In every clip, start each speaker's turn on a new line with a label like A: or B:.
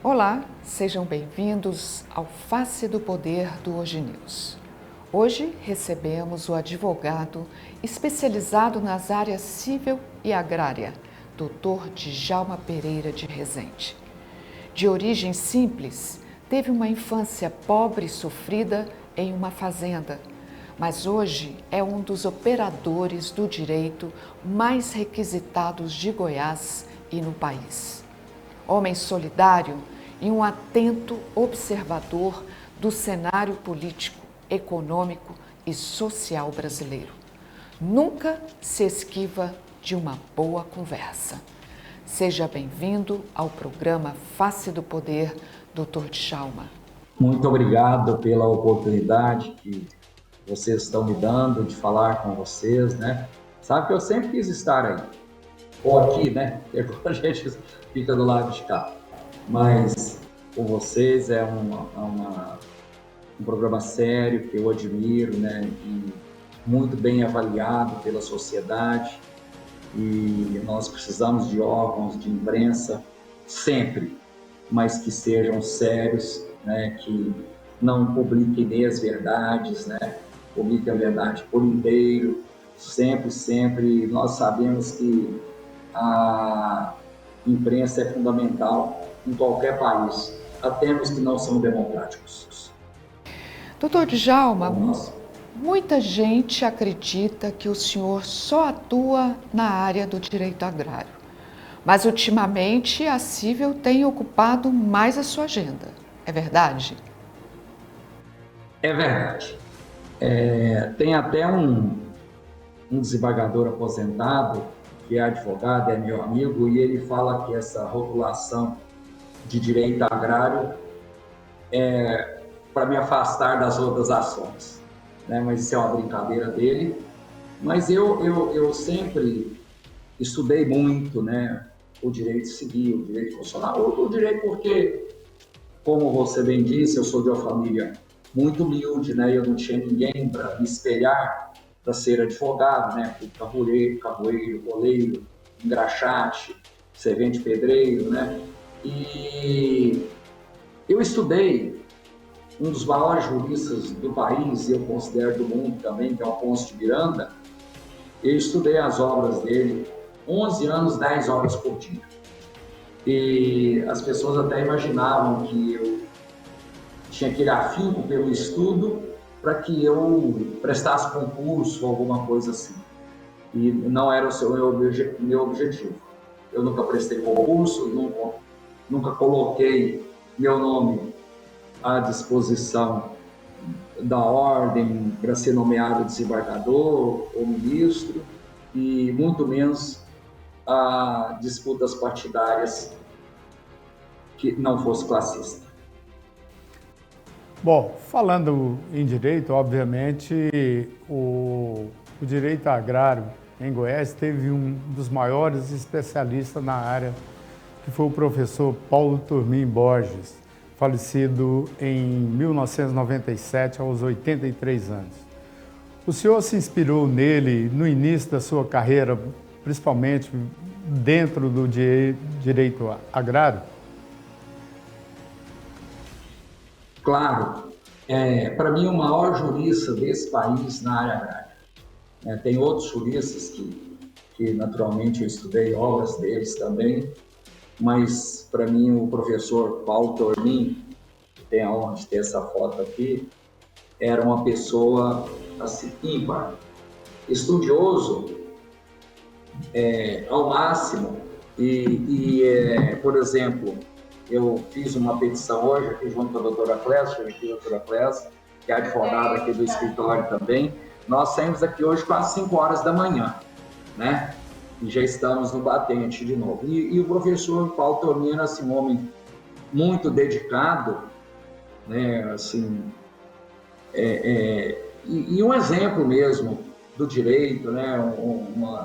A: Olá, sejam bem-vindos ao Face do Poder do Hoje News. Hoje recebemos o advogado especializado nas áreas civil e agrária, Dr. Djalma Pereira de Rezende. De origem simples, teve uma infância pobre e sofrida em uma fazenda, mas hoje é um dos operadores do direito mais requisitados de Goiás e no país. Homem solidário e um atento observador do cenário político, econômico e social brasileiro. Nunca se esquiva de uma boa conversa. Seja bem-vindo ao programa Face do Poder, Dr. Djalma.
B: Muito obrigado pela oportunidade que vocês estão me dando de falar com vocês, né? Sabe que eu sempre quis estar aí, ou aqui, né? A gente fica do lado de cá. Mas com vocês é um programa sério que eu admiro, né? E muito bem avaliado pela sociedade. E nós precisamos de órgãos de imprensa sempre, mas que sejam sérios, né? Que não publiquem meias verdades, né? Publiquem a verdade por inteiro. Sempre, nós sabemos que a imprensa é fundamental em qualquer país, até nos que não são democráticos.
A: Doutor Djalma, muita gente acredita que o senhor só atua na área do direito agrário, mas ultimamente a civil tem ocupado mais a sua agenda. É verdade?
B: É verdade. Tem até um desembargador aposentado, que é advogado, é meu amigo, e ele fala que essa rotulação de direito agrário é para me afastar das outras ações, né? Mas isso é uma brincadeira dele. Mas eu sempre estudei muito, né? O direito civil, o direito constitucional, o direito porque, como você bem disse, eu sou de uma família muito humilde, né? Eu não tinha ninguém para me espelhar para ser advogado, né? Fui carvoeiro, oleiro, engraxate, servente pedreiro, né? E eu estudei um dos maiores juristas do país, e eu considero do mundo também, que é o Afonso de Miranda. Eu estudei as obras dele, 11 anos, 10 horas por dia. E as pessoas até imaginavam que eu tinha aquele afinco pelo estudo para que eu prestasse concurso ou alguma coisa assim. E não era o meu objetivo. Eu nunca prestei concurso, nunca coloquei meu nome à disposição da ordem para ser nomeado desembargador ou ministro, e muito menos a disputas partidárias que não fosse classista.
C: Bom, falando em direito, obviamente, o direito agrário em Goiás teve um dos maiores especialistas na área, que foi o professor Paulo Turmin Borges, falecido em 1997, aos 83 anos. O senhor se inspirou nele no início da sua carreira, principalmente dentro do direito agrário?
B: Claro, para mim, o maior jurista desse país na área agrária. Tem outros juristas que naturalmente eu estudei obras deles também, mas para mim o professor Paulo Turmin, que tem a honra de ter essa foto aqui, era uma pessoa assim, ímpar, estudioso ao máximo por exemplo, eu fiz uma petição hoje aqui junto com a doutora Clésia, que é advogada aqui do escritório também. Nós saímos aqui hoje quase 5 horas da manhã, né? E já estamos no batente de novo. E o professor Paulo Turmin era assim, um homem muito dedicado, né? Assim, e um exemplo mesmo do direito, né?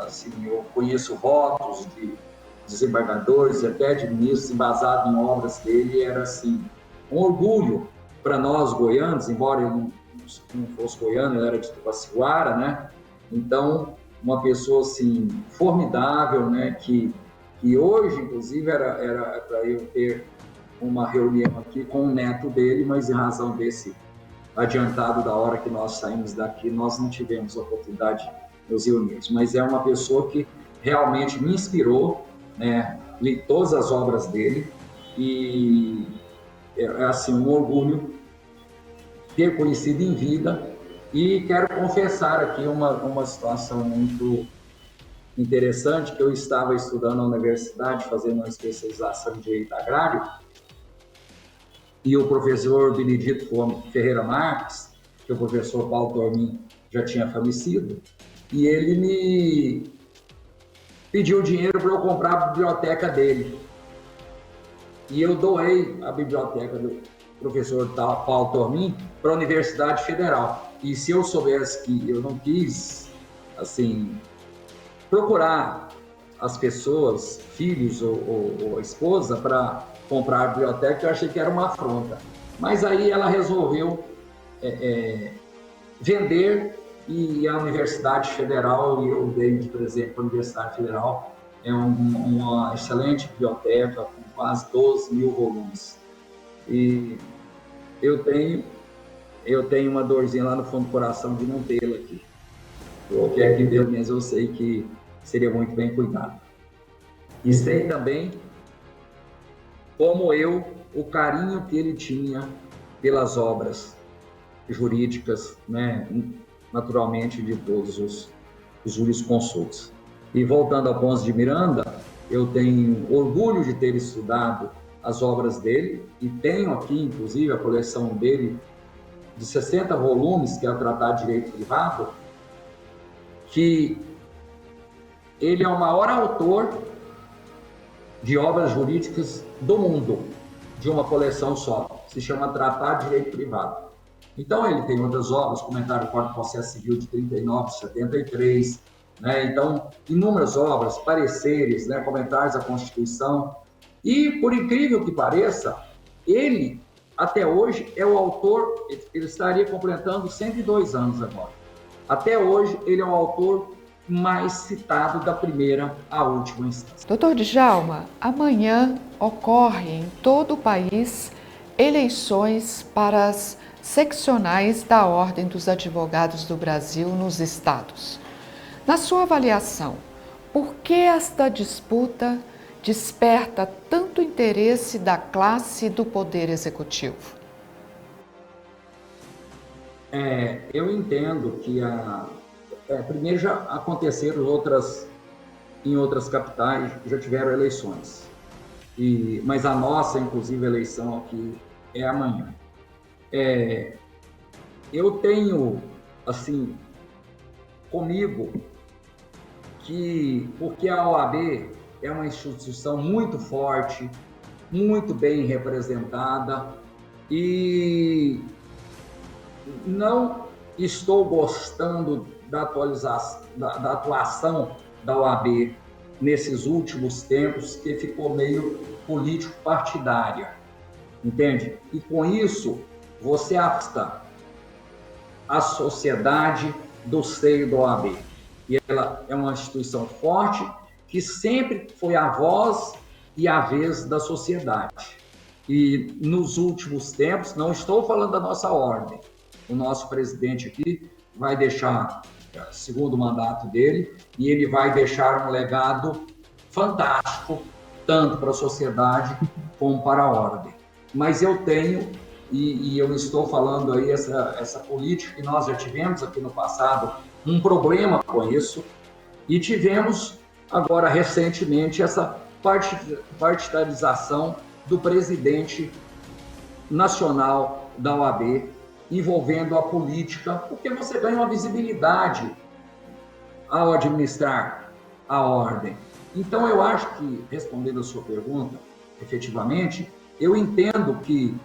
B: Assim, eu conheço votos de desembargadores e até de ministros embasados em obras dele, era assim, um orgulho para nós goianos, embora eu não fosse goiano, eu era de Tupaciguara, né? Então, uma pessoa assim, formidável, né? Que hoje, inclusive, era para eu ter uma reunião aqui com o neto dele, mas em razão desse adiantado da hora que nós saímos daqui, nós não tivemos a oportunidade de nos reunir. Mas é uma pessoa que realmente me inspirou, né? Li todas as obras dele e é assim, um orgulho ter conhecido em vida. E quero confessar aqui uma situação muito interessante, que eu estava estudando na universidade, fazendo uma especialização em Direito Agrário, e o professor Benedito Ferreira Marques, que o professor Paulo Tormin já tinha falecido, e ele me pediu dinheiro para eu comprar a biblioteca dele. E eu doei a biblioteca do professor Paulo Tormin para a Universidade Federal. E se eu soubesse que eu não quis, assim, procurar as pessoas, filhos ou a esposa, para comprar a biblioteca, eu achei que era uma afronta. Mas aí ela resolveu vender, e a Universidade Federal, e eu dei de presente para a Universidade Federal, é uma excelente biblioteca com quase 12 mil volumes. E eu tenho uma dorzinha lá no fundo do coração de não tê-la aqui. O que é que Deus mesmo, eu sei que seria muito bem cuidado. E sei também, como eu, o carinho que ele tinha pelas obras jurídicas, né, naturalmente, de todos os jurisconsultos. E voltando ao Ponce de Miranda, eu tenho orgulho de ter estudado as obras dele, e tenho aqui, inclusive, a coleção dele de 60 volumes, que é o Tratado de Direito Privado, que ele é o maior autor de obras jurídicas do mundo, de uma coleção só, se chama Tratado de Direito Privado. Então, ele tem outras obras, Comentário do Código de Processo Civil de 39, 73, né? Então, inúmeras obras, pareceres, né? Comentários à Constituição. E, por incrível que pareça, ele, até hoje, é o autor, ele estaria completando 102 anos agora. Até hoje, ele é o autor mais citado da primeira à última instância.
A: Doutor Djalma, amanhã ocorre em todo o país eleições para as seccionais da Ordem dos Advogados do Brasil nos estados. Na sua avaliação, por que esta disputa desperta tanto interesse da classe do Poder Executivo?
B: Eu entendo que primeiro já aconteceram em outras capitais, já tiveram eleições, mas a nossa, inclusive, eleição aqui é amanhã. Eu tenho, assim, comigo, porque a OAB é uma instituição muito forte, muito bem representada, e não estou gostando da atuação da OAB nesses últimos tempos, que ficou meio político-partidária, entende? E com isso, você afasta a sociedade do seio da OAB. E ela é uma instituição forte que sempre foi a voz e a vez da sociedade. E nos últimos tempos, não estou falando da nossa ordem, o nosso presidente aqui vai deixar, segundo mandato dele, e ele vai deixar um legado fantástico, tanto para a sociedade como para a ordem. Mas eu tenho, e eu estou falando aí, essa política que nós já tivemos aqui no passado, um problema com isso, e tivemos agora recentemente essa partidarização do presidente nacional da OAB, envolvendo a política, porque você ganha uma visibilidade ao administrar a ordem. Então, eu acho que, respondendo a sua pergunta, efetivamente, eu entendo que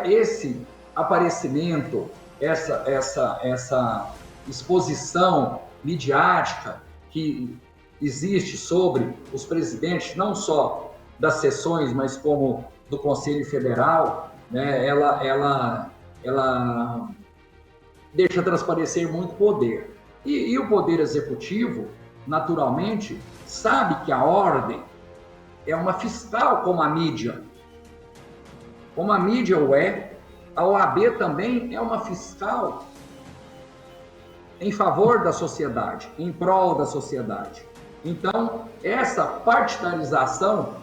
B: esse aparecimento, essa exposição midiática que existe sobre os presidentes, não só das sessões, mas como do Conselho Federal, né, ela deixa transparecer muito poder. E o Poder Executivo, naturalmente, sabe que a ordem é uma fiscal como a mídia, como a mídia o é, a OAB também é uma fiscal em favor da sociedade, em prol da sociedade. Então, essa partidarização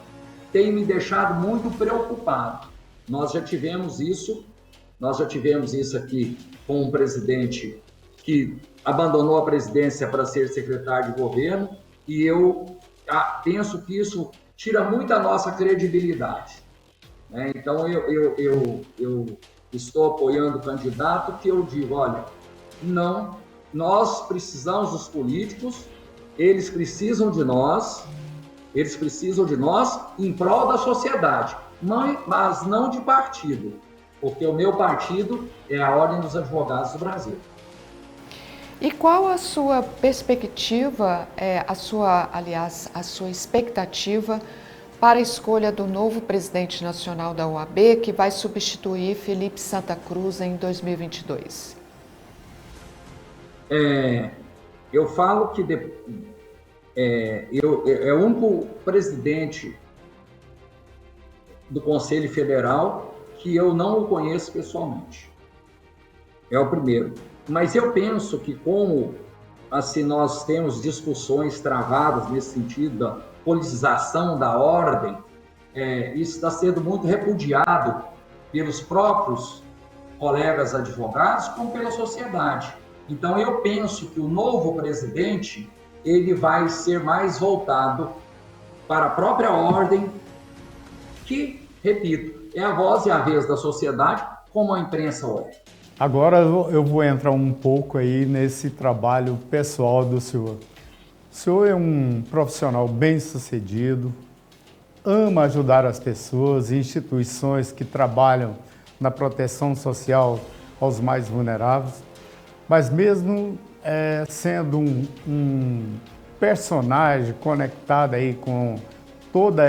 B: tem me deixado muito preocupado. Nós já tivemos isso aqui com um presidente que abandonou a presidência para ser secretário de governo, e eu penso que isso tira muito a nossa credibilidade. Né? Então, eu estou apoiando o candidato que eu digo, olha, não, nós precisamos dos políticos, eles precisam de nós em prol da sociedade, mas não de partido, porque o meu partido é a Ordem dos Advogados do Brasil.
A: E qual a sua perspectiva, a sua expectativa para a escolha do novo presidente nacional da OAB, que vai substituir Felipe Santa Cruz em 2022?
B: Eu falo que é o único presidente do Conselho Federal que eu não o conheço pessoalmente. É o primeiro. Mas eu penso que como assim, nós temos discussões travadas nesse sentido da politização da ordem, isso está sendo muito repudiado pelos próprios colegas advogados como pela sociedade. Então eu penso que o novo presidente ele vai ser mais voltado para a própria ordem, que, repito, é a voz e a vez da sociedade, como a imprensa é.
C: Agora eu vou entrar um pouco aí nesse trabalho pessoal do senhor. O senhor é um profissional bem-sucedido, ama ajudar as pessoas e instituições que trabalham na proteção social aos mais vulneráveis, mas mesmo sendo um personagem conectado aí com toda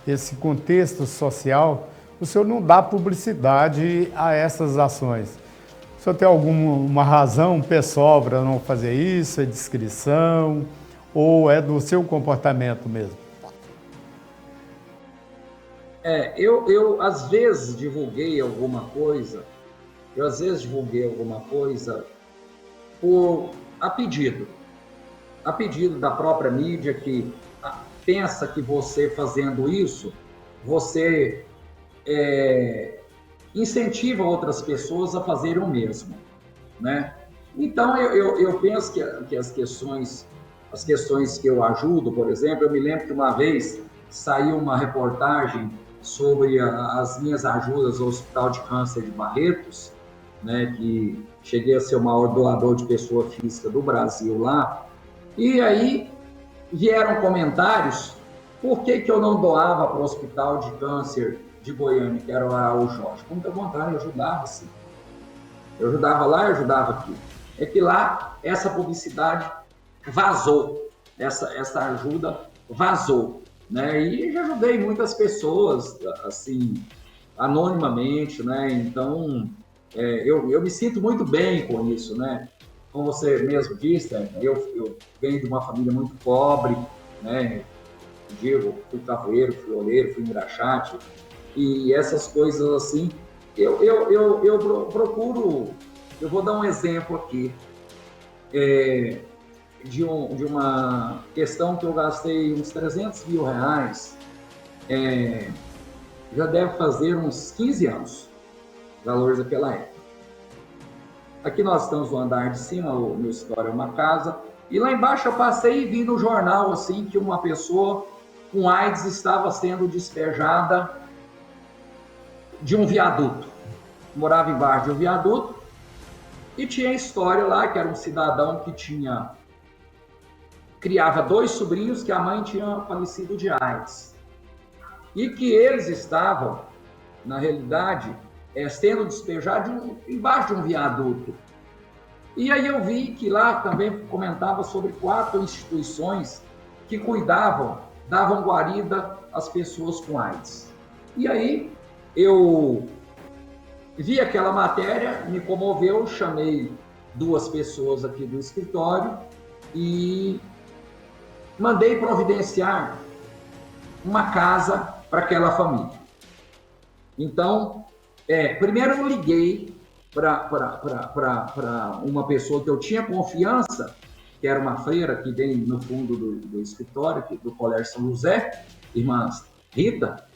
C: esse contexto social, o senhor não dá publicidade a essas ações. O senhor tem alguma razão pessoal para não fazer isso? É discrição ou é do seu comportamento mesmo?
B: Eu às vezes divulguei alguma coisa, a pedido da própria mídia, que pensa que você fazendo isso, você incentiva outras pessoas a fazerem o mesmo, né? Então eu penso que as questões que eu ajudo, por exemplo, eu me lembro que uma vez saiu uma reportagem sobre as minhas ajudas ao Hospital de Câncer de Barretos, né, que cheguei a ser o maior doador de pessoa física do Brasil lá, e aí vieram comentários, por que eu não doava para o Hospital de Câncer de Goiânia, que era o Araújo Jorge? Com muita vontade, eu ajudava sim. Eu ajudava lá, eu ajudava aqui. É que lá, essa publicidade vazou, essa ajuda vazou, né? E já ajudei muitas pessoas, assim, anonimamente, né? Então, eu me sinto muito bem com isso, né? Como você mesmo disse, eu venho de uma família muito pobre, né? Digo, fui cavoeiro, fui oleiro, fui engraxate, e essas coisas assim, eu procuro, eu vou dar um exemplo aqui, de uma questão que eu gastei uns 300 mil reais, já deve fazer uns 15 anos, valores daquela época. Aqui nós estamos no andar de cima, o meu escritório é uma casa, e lá embaixo eu passei e vi no jornal assim, que uma pessoa com AIDS estava sendo despejada de um viaduto. Morava embaixo de um viaduto e tinha a história lá que era um cidadão que criava 2 sobrinhos que a mãe tinha falecido de AIDS. E que eles estavam, na realidade, sendo despejados embaixo de um viaduto. E aí eu vi que lá também comentava sobre 4 instituições que davam guarida às pessoas com AIDS. E aí eu vi aquela matéria, me comoveu, chamei 2 pessoas aqui do escritório e mandei providenciar uma casa para aquela família. Então, primeiro eu liguei para uma pessoa que eu tinha confiança, que era uma freira que vem no fundo do escritório, do Colégio São José, irmã Rita,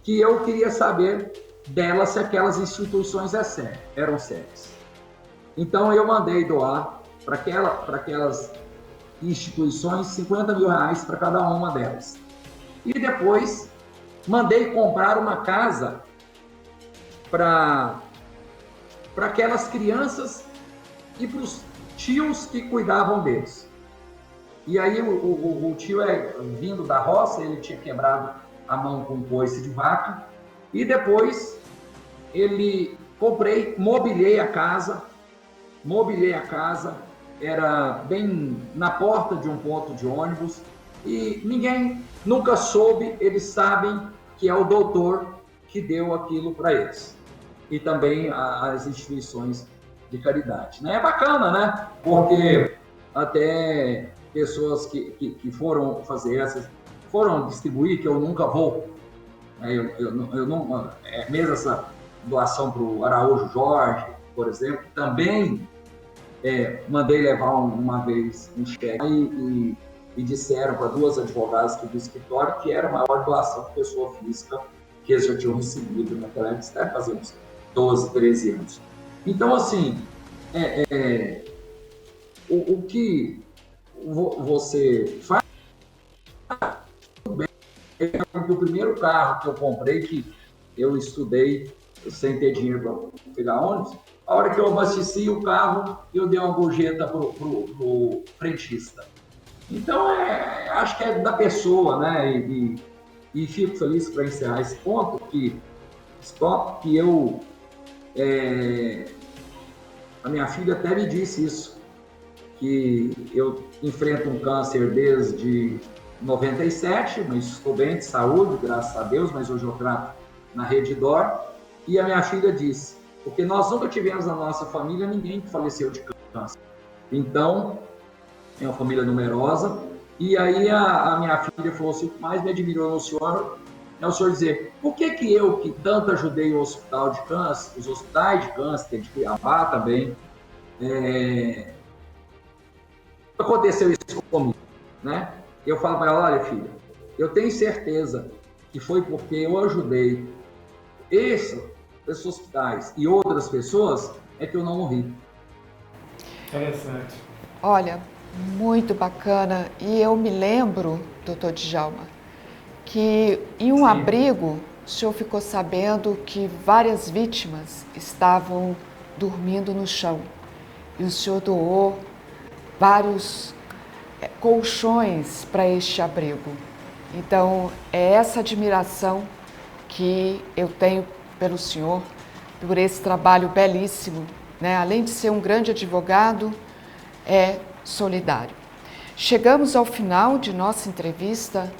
B: que eu queria saber dela se aquelas instituições eram sérias. Então, eu mandei doar para aquelas instituições R$50.000 para cada uma delas. E depois, mandei comprar uma casa para aquelas crianças e para os tios que cuidavam deles. E aí o tio, vindo da roça, ele tinha quebrado a mão com um coice de vaca, e depois mobiliei a casa, era bem na porta de um ponto de ônibus, e ninguém nunca soube, eles sabem que é o doutor que deu aquilo para eles. E também as instituições de caridade. Né? É bacana, né? Porque até pessoas que foram fazer foram distribuir, que eu nunca vou. Eu não, mesmo essa doação para o Araújo Jorge, por exemplo, também mandei levar uma vez um cheque e disseram para duas advogadas do escritório que era a maior doação de pessoa física que eles já tinham recebido naquela época, está fazendo 12, 13 anos. Então, assim, o que você faz bem é que o primeiro carro que eu comprei, que eu estudei sem ter dinheiro para pegar ônibus, a hora que eu abasteci o carro, eu dei uma gorjeta pro frentista. Então, acho que é da pessoa, né? E fico feliz para encerrar esse ponto, que eu... a minha filha até me disse isso, que eu enfrento um câncer desde 97, mas estou bem de saúde, graças a Deus, mas hoje eu trato na Rede D'Or. E a minha filha disse, porque nós nunca tivemos na nossa família ninguém que faleceu de câncer. Então, é uma família numerosa. E aí a minha filha falou assim, o que mais me admirou no senhor é o senhor dizer, por que eu, que tanto ajudei o hospital de câncer, os hospitais de câncer, que é de Cuiabá também, aconteceu isso comigo, né? Eu falo para ela, olha filha, eu tenho certeza que foi porque eu ajudei esses hospitais e outras pessoas, é que eu não morri.
C: Interessante.
A: Olha, muito bacana. E eu me lembro, doutor Djalma, que em um abrigo, o senhor ficou sabendo que várias vítimas estavam dormindo no chão. E o senhor doou vários colchões para este abrigo. Então, é essa admiração que eu tenho pelo senhor, por esse trabalho belíssimo, né? Além de ser um grande advogado, é solidário. Chegamos ao final de nossa entrevista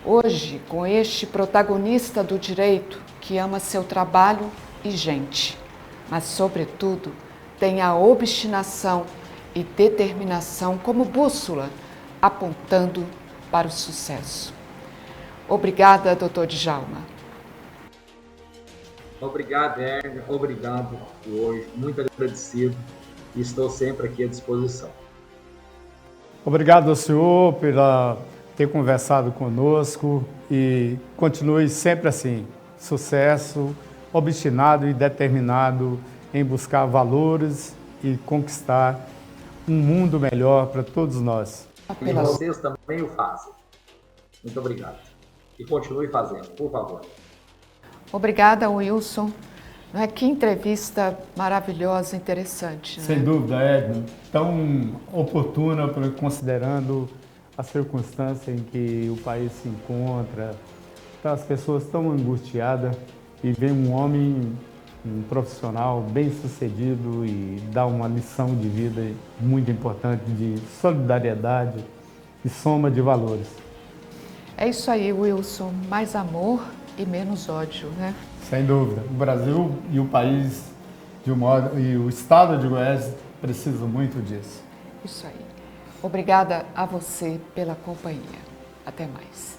A: hoje com este protagonista do direito que ama seu trabalho e gente, mas, sobretudo, tem a obstinação e determinação como bússola, apontando para o sucesso. Obrigada, doutor Djalma.
B: Obrigado, Hermes. Obrigado por hoje. Muito agradecido e estou sempre aqui à disposição.
C: Obrigado ao senhor por ter conversado conosco e continue sempre assim, sucesso, obstinado e determinado em buscar valores e conquistar um mundo melhor para todos nós.
B: E vocês também o fazem. Muito obrigado. E continue fazendo, por favor.
A: Obrigada, Wilson. Que entrevista maravilhosa, interessante. Né?
C: Sem dúvida, Edna. Tão oportuna, considerando a circunstância em que o país se encontra. Tá, as pessoas estão angustiadas e vem um homem, um profissional bem-sucedido e dá uma lição de vida muito importante de solidariedade e soma de valores.
A: É isso aí, Wilson. Mais amor e menos ódio, né?
C: Sem dúvida. O Brasil e o país, e o estado de Goiás precisam muito disso.
A: Isso aí. Obrigada a você pela companhia. Até mais.